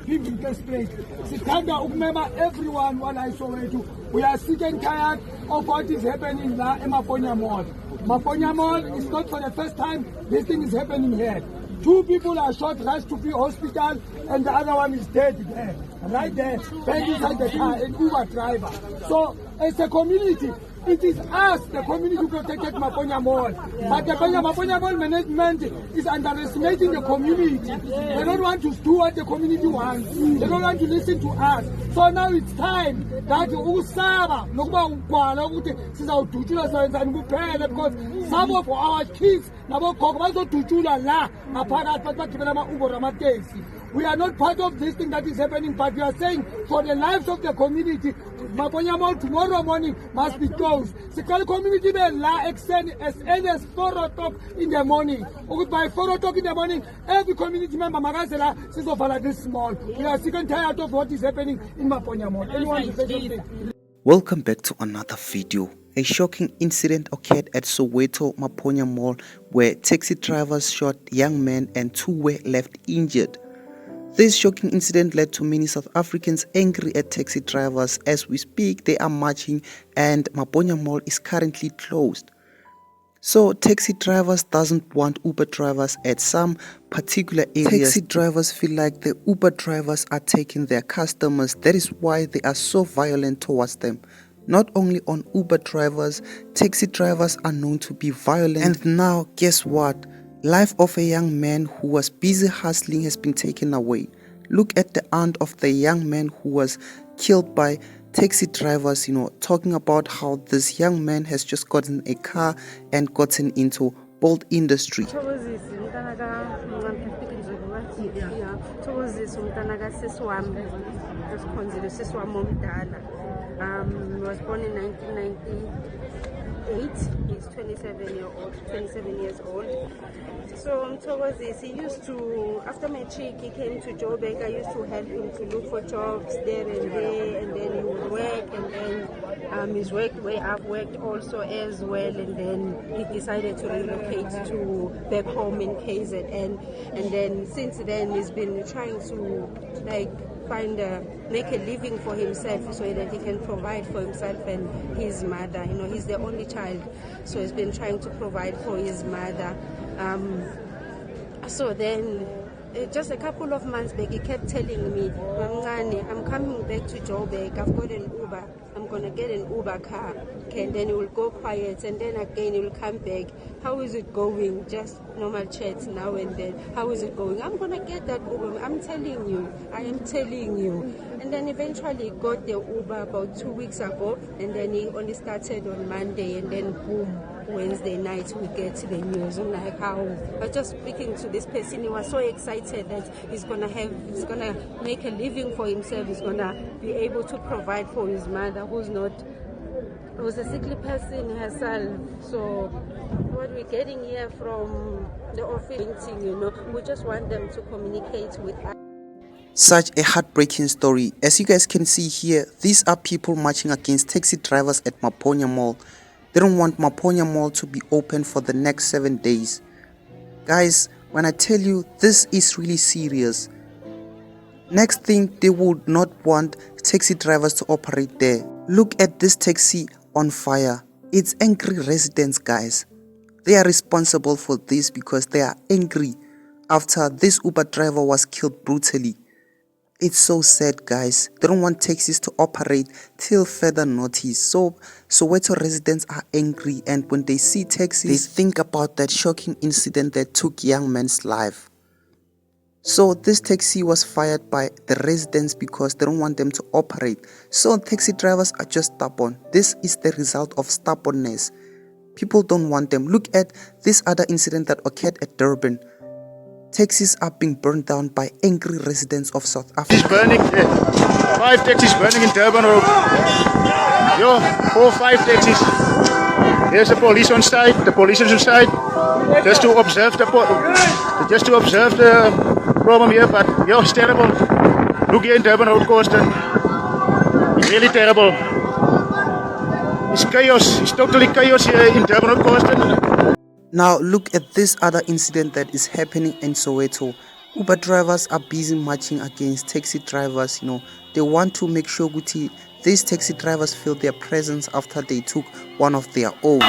give him first place. Sithanda ukumema everyone while I Soweto. We are sick and tired of what is happening now in Maponya Mall. Maponya Mall is not for the first time this thing is happening here. 2 people are shot, rushed to the hospital, and the other one is dead there. Right there, buried inside the car, an Uber driver. So, as a community, it is us, the community, who protected Maponya Mall. But the Maponya Mall management is underestimating the community. They don't want to do what the community wants. They don't want to listen to us. So now it's time that Usaba, because some of our kids, we are not part of this thing that is happening, but we are saying for the lives of the community, Maponya Mall tomorrow morning must be closed. The community may extend as early as 4 o'clock in the morning. By 4 o'clock in the morning, every community member says of this mall. We are sick and tired of what is happening in Maponya Mall. Anyone to say something? Welcome back to another video. A shocking incident occurred at Soweto Maponya Mall where taxi drivers shot young men and 2 were left injured. This shocking incident led to many South Africans angry at taxi drivers. As we speak, they are marching and Maponya Mall is currently closed. So taxi drivers doesn't want Uber drivers at some particular areas. Taxi drivers feel like the Uber drivers are taking their customers. That is why they are so violent towards them. Not only on Uber drivers, taxi drivers are known to be violent. And now, guess what? Life of a young man who was busy hustling has been taken away. Look at the aunt of the young man who was killed by taxi drivers, talking about how this young man has just gotten a car and gotten into bold industry. Was born in 1998. He's 27 years old. So he used to, after my chick, he came to Joburg. I used to help him to look for jobs there, and then he would work, and then his work where I've worked also as well, and then he decided to relocate to back home in KZN, and then since then he's been trying to make a living for himself so that he can provide for himself and his mother. He's the only child, so he's been trying to provide for his mother. So then just a couple of months back, he kept telling me, I'm coming back to Joburg, I've got an Uber, I'm going to get an Uber car. Okay, and then he will go quiet, and then again he will come back. How is it going? Just normal chats now and then. How is it going? I'm going to get that Uber. I am telling you. And then eventually he got the Uber about 2 weeks ago, and then he only started on Monday, and then boom, Wednesday night we get the news. I'm like, how? But just speaking to this person, he was so excited that he's gonna make a living for himself. He's gonna be able to provide for his mother, who's a sickly person herself. So what we're getting here from the office, we just want them to communicate with us. Such a heartbreaking story. As you guys can see here, these are people marching against taxi drivers at Maponya Mall. They don't want Maponya Mall to be open for the next 7 days. Guys, when I tell you this is really serious. Next thing, they would not want taxi drivers to operate there. Look at this taxi on fire. It's angry residents, guys. They are responsible for this because they are angry after this Uber driver was killed brutally. It's so sad, guys. They don't want taxis to operate till further notice. So Soweto residents are angry, and when they see taxis, they think about that shocking incident that took young man's life. So this taxi was fired by the residents because they don't want them to operate. So taxi drivers are just stubborn. This is the result of stubbornness. People don't want them. Look at this other incident that occurred at Durban. Taxis are being burned down by angry residents of South Africa. It's burning. 5 taxis burning in Durban Road. 4 or 5 taxis. There's the police on site. The police is on site just to observe the problem here. But it's terrible. Look here in Durban Road, Coastal. It's really terrible. It's chaos. It's totally chaos here in Durban Road, Coastal. Now look at this other incident that is happening in Soweto. Uber drivers are busy marching against taxi drivers. They want to make sure these taxi drivers feel their presence after they took one of their own.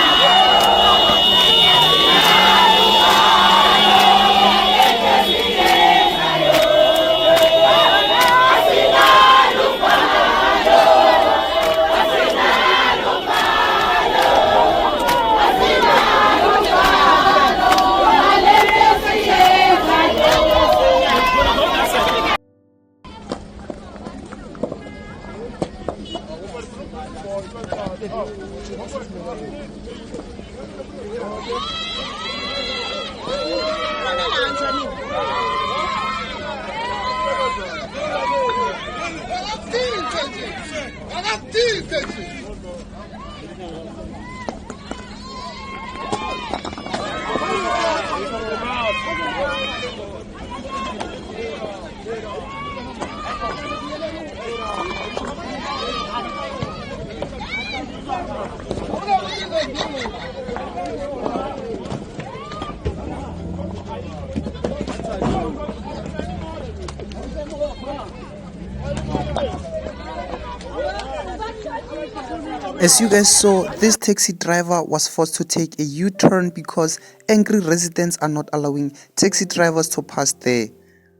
As you guys saw, this taxi driver was forced to take a U-turn because angry residents are not allowing taxi drivers to pass there.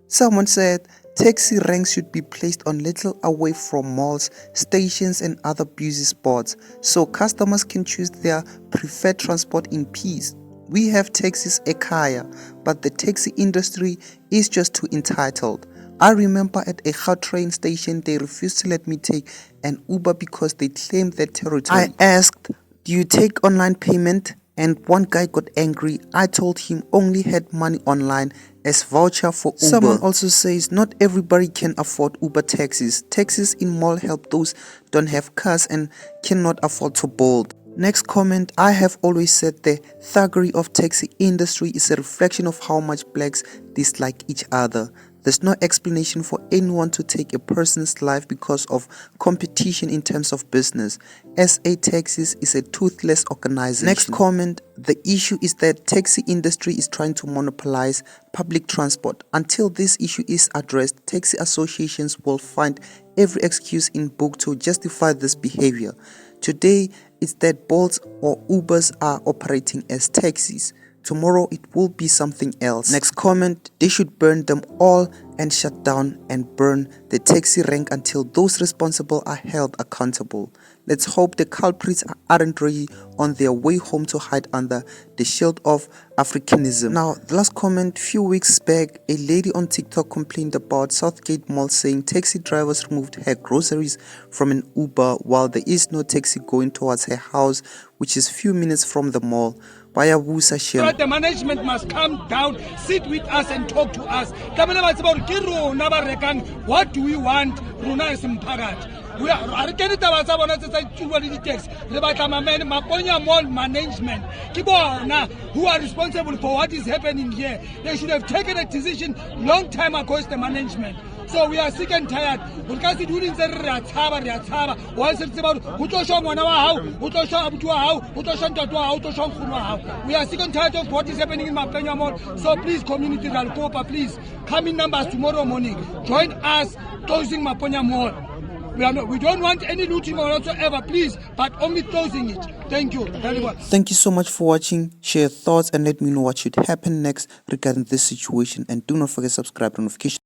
Someone said taxi ranks should be placed on little away from malls, stations and other busy spots so customers can choose their preferred transport in peace. We have taxis ekhaya, but the taxi industry is just too entitled. I remember at a train station they refused to let me take an Uber because they claimed their territory. I asked, "Do you take online payment?" And one guy got angry. I told him only had money online as voucher for Uber. Someone also says not everybody can afford Uber taxis. Taxis in mall help those don't have cars and cannot afford to board. Next comment, I have always said the thuggery of taxi industry is a reflection of how much blacks dislike each other. There's no explanation for anyone to take a person's life because of competition in terms of business. SA Taxis is a toothless organization. Next comment, the issue is that taxi industry is trying to monopolize public transport. Until this issue is addressed, taxi associations will find every excuse in book to justify this behavior. Today, it's that Bolts or Ubers are operating as taxis. Tomorrow it will be something else. Next comment, they should burn them all and shut down and burn the taxi rank until those responsible are held accountable. Let's hope the culprits aren't really on their way home to hide under the shield of Africanism. Now, the last comment, few weeks back, a lady on TikTok complained about Southgate Mall saying taxi drivers removed her groceries from an Uber while there is no taxi going towards her house, which is few minutes from the mall. The management must come down, sit with us and talk to us. What do we want? We are Maponya Mall management who are responsible for what is happening here. They should have taken a decision long time ago as the management. So we are sick and tired. We are sick and tired of what is happening in Maponya Mall. So please, community Ralcopa, please come in numbers tomorrow morning. Join us closing Maponya Mall. We don't want any looting or whatsoever, please, but only closing it. Thank you very much. Thank you so much for watching. Share your thoughts and let me know what should happen next regarding this situation. And do not forget to subscribe to notification.